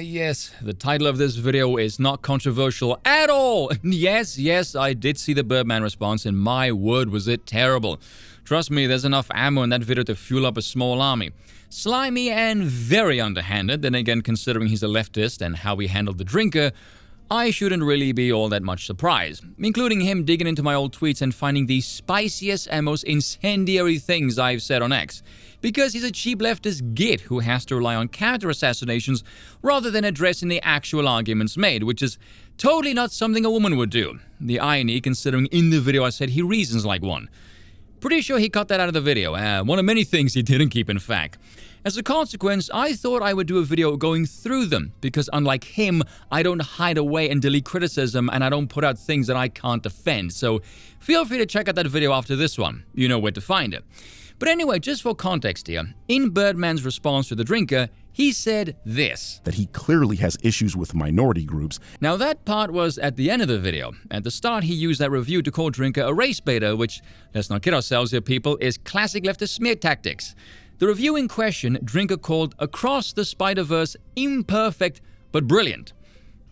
Yes, the title of this video is not controversial at all. Yes, I did see the Birdman response, and my word was it terrible. Trust me, there's enough ammo in that video to fuel up a small army. Slimy and very underhanded, then again considering he's a leftist and how he handled the drinker, I shouldn't really be all that much surprised, including him digging into my old tweets and finding the spiciest and most incendiary things I've said on X. Because he's a cheap leftist git who has to rely on counter assassinations rather than addressing the actual arguments made, which is totally not something a woman would do. The irony, considering in the video I said he reasons like one. Pretty sure he cut that out of the video, one of many things he didn't keep in fact. As a consequence, I thought I would do a video going through them, because unlike him, I don't hide away and delete criticism, and I don't put out things that I can't defend, so feel free to check out that video after this one. You know where to find it. But anyway, just for context here, in Birdman's response to the drinker, he said this. That he clearly has issues with minority groups. Now that part was at the end of the video. At the start, he used that review to call Drinker a race baiter, which, let's not kid ourselves here people, is classic leftist smear tactics. The review in question, Drinker called Across the Spider-Verse imperfect but brilliant.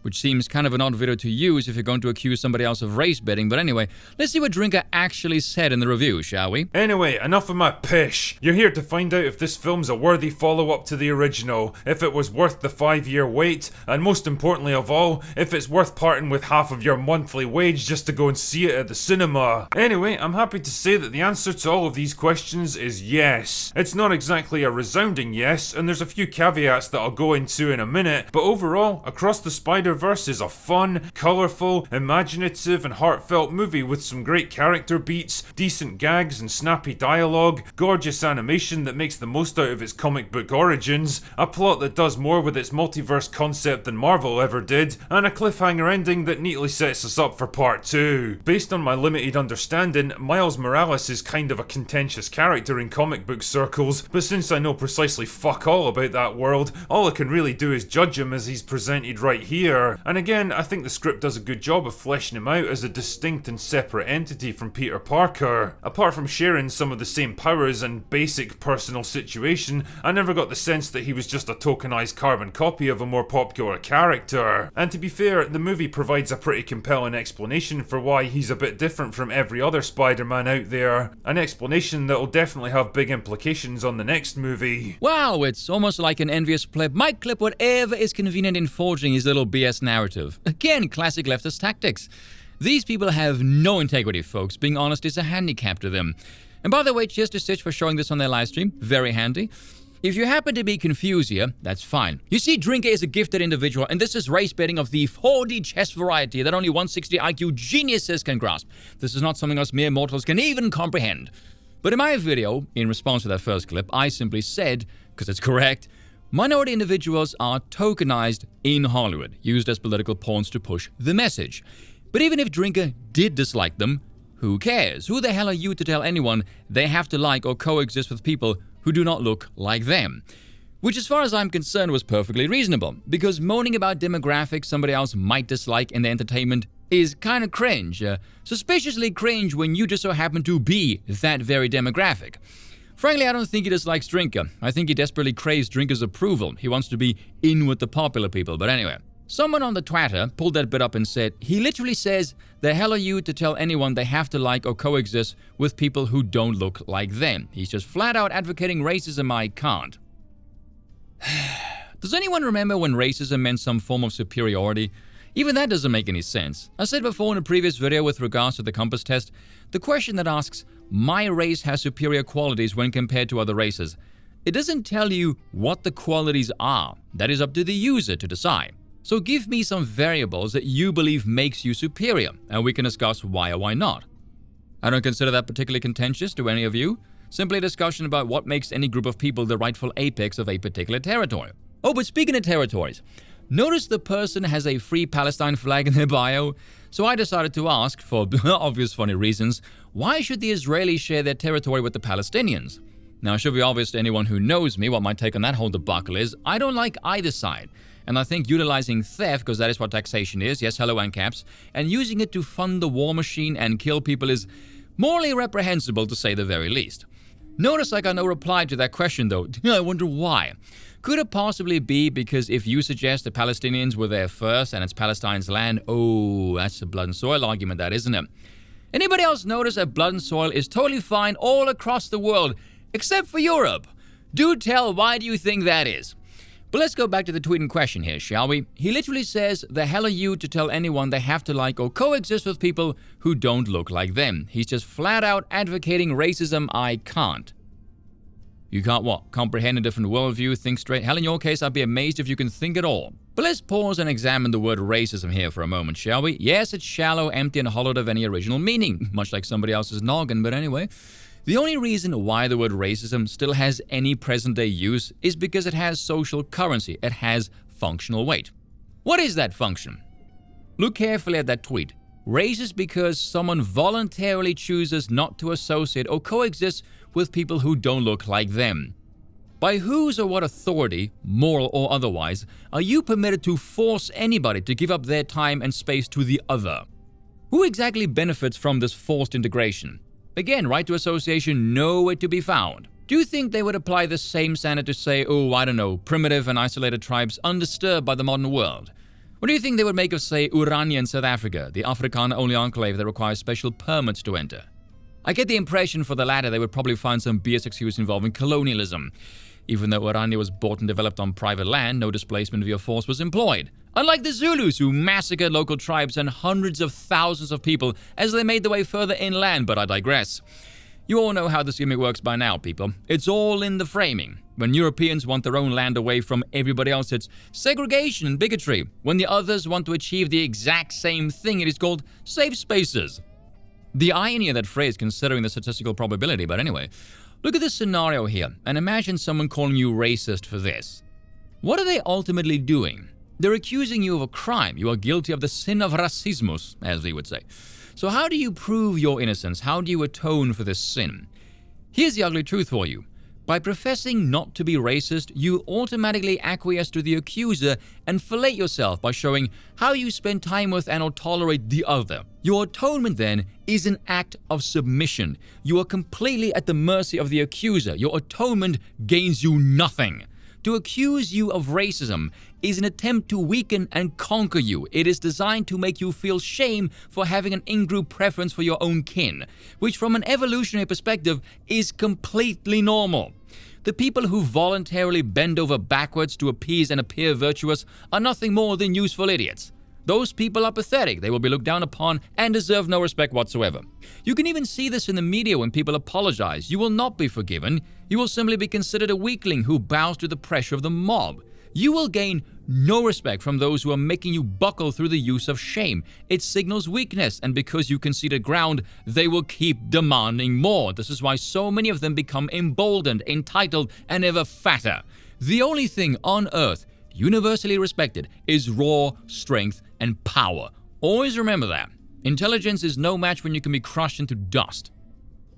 Which seems kind of an odd video to use if you're going to accuse somebody else of race baiting, but anyway, let's see what Drinker actually said in the review, shall we? Anyway, enough of my pish. You're here to find out if this film's a worthy follow-up to the original, if it was worth the 5-year wait, and most importantly of all, if it's worth parting with half of your monthly wage just to go and see it at the cinema. Anyway, I'm happy to say that the answer to all of these questions is yes. It's not exactly a resounding yes, and there's a few caveats that I'll go into in a minute, but overall, Across the Spider-Verse is a fun, colourful, imaginative and heartfelt movie with some great character beats, decent gags and snappy dialogue, gorgeous animation that makes the most out of its comic book origins, a plot that does more with its multiverse concept than Marvel ever did, and a cliffhanger ending that neatly sets us up for part 2. Based on my limited understanding, Miles Morales is kind of a contentious character in comic book circles, but since I know precisely fuck all about that world, all I can really do is judge him as he's presented right here. And again, I think the script does a good job of fleshing him out as a distinct and separate entity from Peter Parker. Apart from sharing some of the same powers and basic personal situation, I never got the sense that he was just a tokenized carbon copy of a more popular character. And to be fair, the movie provides a pretty compelling explanation for why he's a bit different from every other Spider-Man out there. An explanation that'll definitely have big implications on the next movie. Wow, it's almost like an envious pleb might clip whatever is convenient in forging his little BS narrative. Again, classic leftist tactics. These people have no integrity, folks. Being honest is a handicap to them. And by the way, cheers to Stitch for showing this on their livestream. Very handy. If you happen to be confused here, that's fine. You see, Drinker is a gifted individual, and this is race baiting of the 4D chess variety that only 160 IQ geniuses can grasp. This is not something us mere mortals can even comprehend. But in my video, in response to that first clip, I simply said, because it's correct, minority individuals are tokenized in Hollywood, used as political pawns to push the message. But even if Drinker did dislike them, who cares? Who the hell are you to tell anyone they have to like or coexist with people who do not look like them? Which, as far as I'm concerned, was perfectly reasonable, because moaning about demographics somebody else might dislike in their entertainment is kind of cringe. Suspiciously cringe when you just so happen to be that very demographic. Frankly, I don't think he dislikes Drinker. I think he desperately craves Drinker's approval. He wants to be in with the popular people. But anyway, someone on the Twitter pulled that bit up and said, he literally says, the hell are you to tell anyone they have to like or coexist with people who don't look like them? He's just flat out advocating racism. I can't. Does anyone remember when racism meant some form of superiority? Even that doesn't make any sense. I said before in a previous video with regards to the compass test, the question that asks, my race has superior qualities when compared to other races. It doesn't tell you what the qualities are. That is up to the user to decide. So give me some variables that you believe makes you superior, and we can discuss why or why not. I don't consider that particularly contentious to any of you. Simply a discussion about what makes any group of people the rightful apex of a particular territory. Oh, but speaking of territories, notice the person has a Free Palestine flag in their bio. So I decided to ask, for obvious funny reasons, why should the Israelis share their territory with the Palestinians? Now, it should be obvious to anyone who knows me what my take on that whole debacle is. I don't like either side. And I think utilizing theft, because that is what taxation is, yes, hello ANCAPs, and using it to fund the war machine and kill people is morally reprehensible to say the very least. Notice I got no reply to that question though. I wonder why. Could it possibly be because if you suggest the Palestinians were there first and it's Palestine's land, oh, that's a blood and soil argument, that, isn't it? Anybody else notice that blood and soil is totally fine all across the world, except for Europe? Do tell, why do you think that is? But let's go back to the tweet in question here, shall we? He literally says, the hell are you to tell anyone they have to like or coexist with people who don't look like them? He's just flat out advocating racism. I can't. You can't what? Comprehend a different worldview, think straight? Hell, in your case, I'd be amazed if you can think at all. But let's pause and examine the word racism here for a moment, shall we? Yes, it's shallow, empty, and hollowed of any original meaning, much like somebody else's noggin, but anyway. The only reason why the word racism still has any present-day use is because it has social currency. It has functional weight. What is that function? Look carefully at that tweet. Racist because someone voluntarily chooses not to associate or coexist with people who don't look like them. By whose or what authority, moral or otherwise, are you permitted to force anybody to give up their time and space to the other? Who exactly benefits from this forced integration? Again, right to association nowhere to be found. Do you think they would apply the same standard to say, oh, I don't know, primitive and isolated tribes undisturbed by the modern world? What do you think they would make of, say, Urania in South Africa, the Afrikaner-only enclave that requires special permits to enter? I get the impression for the latter they would probably find some BS excuse involving colonialism. Even though Urania was bought and developed on private land, no displacement via force was employed. Unlike the Zulus, who massacred local tribes and hundreds of thousands of people as they made their way further inland, but I digress. You all know how this gimmick works by now, people. It's all in the framing. When Europeans want their own land away from everybody else, it's segregation and bigotry. When the others want to achieve the exact same thing, it is called safe spaces. The irony of that phrase, considering the statistical probability, but anyway. Look at this scenario here, and imagine someone calling you racist for this. What are they ultimately doing? They're accusing you of a crime. You are guilty of the sin of racismus, as they would say. So how do you prove your innocence? How do you atone for this sin? Here's the ugly truth for you. By professing not to be racist, you automatically acquiesce to the accuser and fillet yourself by showing how you spend time with and or tolerate the other. Your atonement, then, is an act of submission. You are completely at the mercy of the accuser. Your atonement gains you nothing. To accuse you of racism is an attempt to weaken and conquer you. It is designed to make you feel shame for having an in-group preference for your own kin, which from an evolutionary perspective is completely normal. The people who voluntarily bend over backwards to appease and appear virtuous are nothing more than useful idiots. Those people are pathetic. They will be looked down upon and deserve no respect whatsoever. You can even see this in the media when people apologize. You will not be forgiven. You will simply be considered a weakling who bows to the pressure of the mob. You will gain no respect from those who are making you buckle through the use of shame. It signals weakness, and because you conceded ground, they will keep demanding more. This is why so many of them become emboldened, entitled, and ever fatter. The only thing on earth universally respected is raw strength and power. Always remember that. Intelligence is no match when you can be crushed into dust.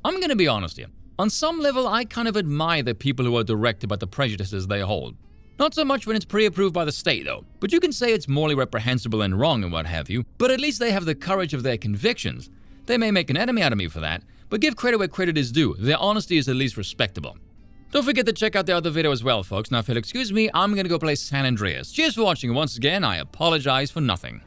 I'm going to be honest here. On some level, I kind of admire the people who are directed by the prejudices they hold. Not so much when it's pre-approved by the state, though. But you can say it's morally reprehensible and wrong and what have you, but at least they have the courage of their convictions. They may make an enemy out of me for that, but give credit where credit is due. Their honesty is at least respectable. Don't forget to check out the other video as well, folks. Now, if you'll excuse me, I'm going to go play San Andreas. Cheers for watching, and once again, I apologize for nothing.